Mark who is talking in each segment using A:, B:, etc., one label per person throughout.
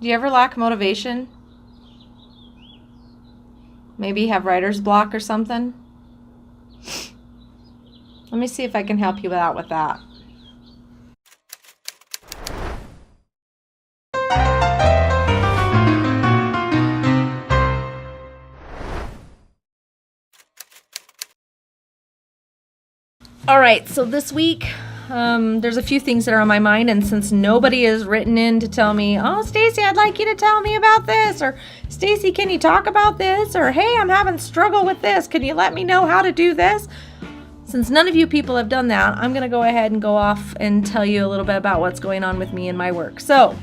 A: Do you ever lack motivation? Maybe you have writer's block or something? Let me see if I can help you out with that. All right, so this week, there's a few things that are on my mind, and since nobody has written in to tell me, oh, Stacy, I'd like you to tell me about this, or Stacy, can you talk about this, or hey, I'm having struggle with this, can you let me know how to do this? Since none of you people have done that, I'm going to go ahead and go off and tell you a little bit about what's going on with me and my work. So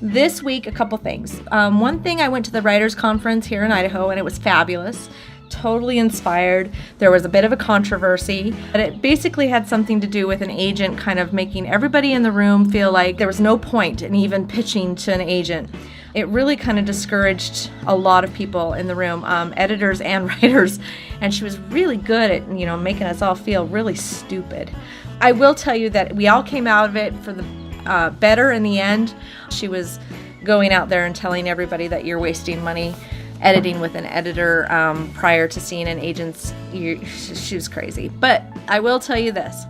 A: this week, a couple things. One thing, I went to the Writers Conference here in Idaho, and it was fabulous. Totally inspired. There was a bit of a controversy, but it basically had something to do with an agent kind of making everybody in the room feel like there was no point in even pitching to an agent. It really kind of discouraged a lot of people in the room, editors and writers, and she was really good at, making us all feel really stupid. I will tell you that we all came out of it for the better in the end. She was going out there and telling everybody that you're wasting money editing with an editor prior to seeing an agent. She was crazy. But I will tell you this.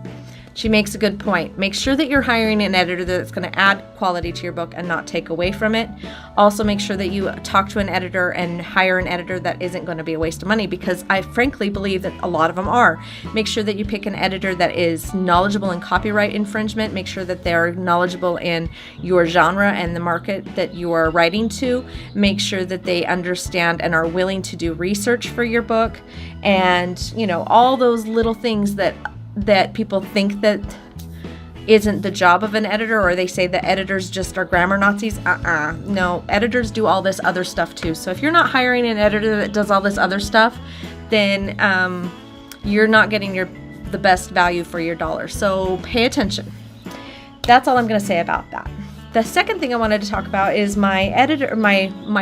A: She makes a good point. Make sure that you're hiring an editor that's going to add quality to your book and not take away from it. Also, make sure that you talk to an editor and hire an editor that isn't going to be a waste of money, because I frankly believe that a lot of them are. Make sure that you pick an editor that is knowledgeable in copyright infringement. Make sure that they're knowledgeable in your genre and the market that you are writing to. Make sure that they understand and are willing to do research for your book, and all those little things that people think that isn't the job of an editor, or they say that editors just are grammar Nazis. No, editors do all this other stuff too. So if you're not hiring an editor that does all this other stuff, then you're not getting the best value for your dollar. So pay attention. That's all I'm going to say about that. The second thing I wanted to talk about is my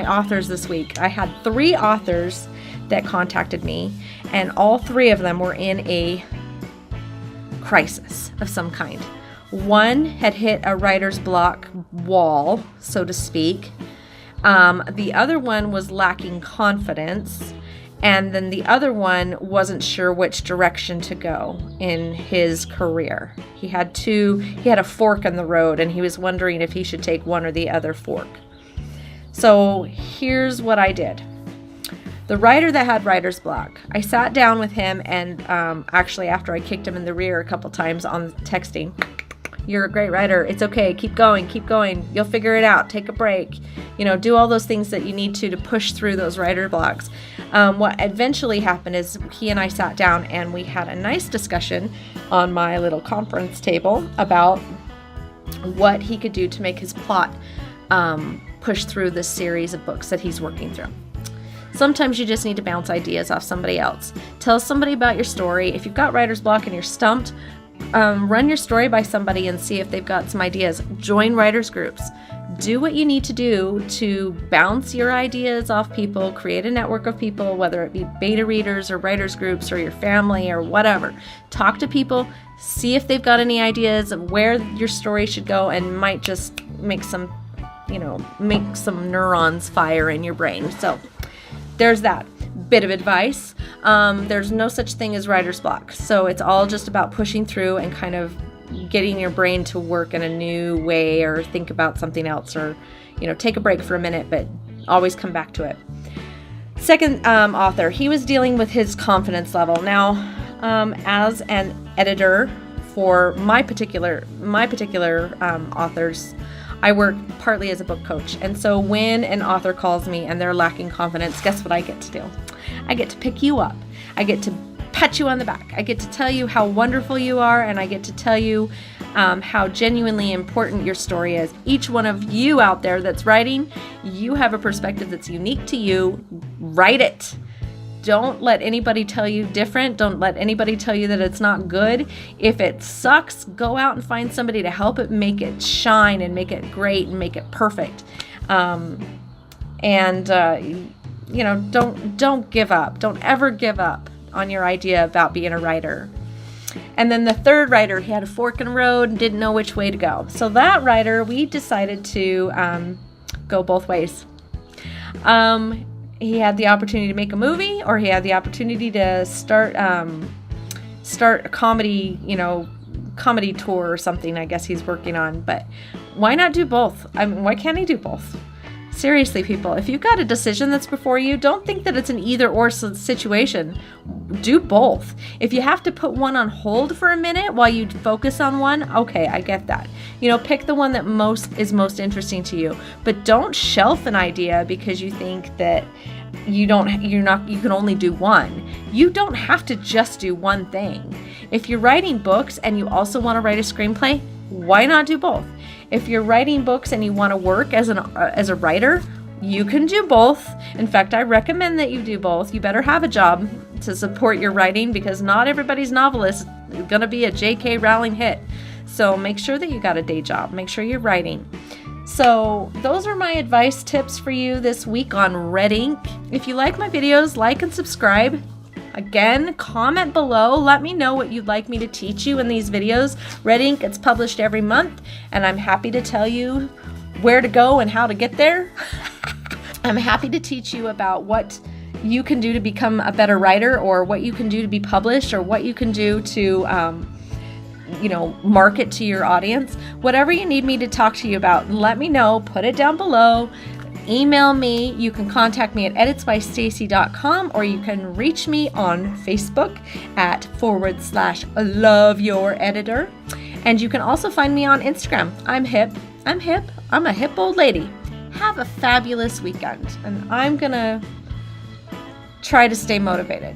A: authors this week. I had 3 authors that contacted me, and all 3 of them were in a crisis of some kind. One had hit a writer's block wall, so to speak. The other one was lacking confidence, and then the other one wasn't sure which direction to go in his career. He had a fork in the road, and he was wondering if he should take one or the other fork. So here's what I did. The writer that had writer's block, I sat down with him, and actually after I kicked him in the rear a couple times on texting, you're a great writer, it's okay, keep going, you'll figure it out, take a break, do all those things that you need to push through those writer blocks. What eventually happened is he and I sat down and we had a nice discussion on my little conference table about what he could do to make his plot push through this series of books that he's working through. Sometimes you just need to bounce ideas off somebody else. Tell somebody about your story. If you've got writer's block and you're stumped, run your story by somebody and see if they've got some ideas. Join writers groups. Do what you need to do to bounce your ideas off people, create a network of people, whether it be beta readers or writers groups or your family or whatever. Talk to people, see if they've got any ideas of where your story should go, and might just make some neurons fire in your brain. So there's that bit of advice. There's no such thing as writer's block. So it's all just about pushing through and kind of getting your brain to work in a new way, or think about something else, or, take a break for a minute, but always come back to it. Second author, he was dealing with his confidence level. Now, as an editor for my particular authors, I work partly as a book coach. And so when an author calls me and they're lacking confidence, guess what I get to do? I get to pick you up. I get to pat you on the back. I get to tell you how wonderful you are, and I get to tell you how genuinely important your story is. Each one of you out there that's writing, you have a perspective that's unique to you. Write it. Don't let anybody tell you different. Don't let anybody tell you that it's not good. If it sucks, go out and find somebody to help it make it shine and make it great and make it perfect. Don't give up. Don't ever give up on your idea about being a writer. And then the third writer, he had a fork in the road and didn't know which way to go. So that writer, we decided to go both ways. He had the opportunity to make a movie, or he had the opportunity to start a comedy, comedy tour or something, I guess he's working on. But why not do both? I mean, why can't he do both? Seriously, people, if you've got a decision that's before you, don't think that it's an either or situation. Do both. If you have to put one on hold for a minute while you focus on one, okay, I get that. Pick the one that is most interesting to you, but don't shelf an idea because you think that you can only do one. You don't have to just do one thing. If you're writing books and you also want to write a screenplay, why not do both? If you're writing books and you want to work as a writer, you can do both. In fact, I recommend that you do both. You better have a job to support your writing because not everybody's novel is going to be a J.K. Rowling hit. So make sure that you got a day job. Make sure you're writing. So those are my advice tips for you this week on red ink. If you like my videos, like and subscribe. Again, comment below. Let me know what you'd like me to teach you in these videos. Red ink gets published every month, and I'm happy to tell you where to go and how to get there. I'm happy to teach you about what you can do to become a better writer, or what you can do to be published, or what you can do to market to your audience. Whatever you need me to talk to you about, let me know. Put it down below. Email me. You can contact me at editsbystacy.com, or you can reach me on Facebook at /LoveYourEditor. And you can also find me on Instagram. I'm hip. I'm a hip old lady. Have a fabulous weekend. And I'm going to try to stay motivated.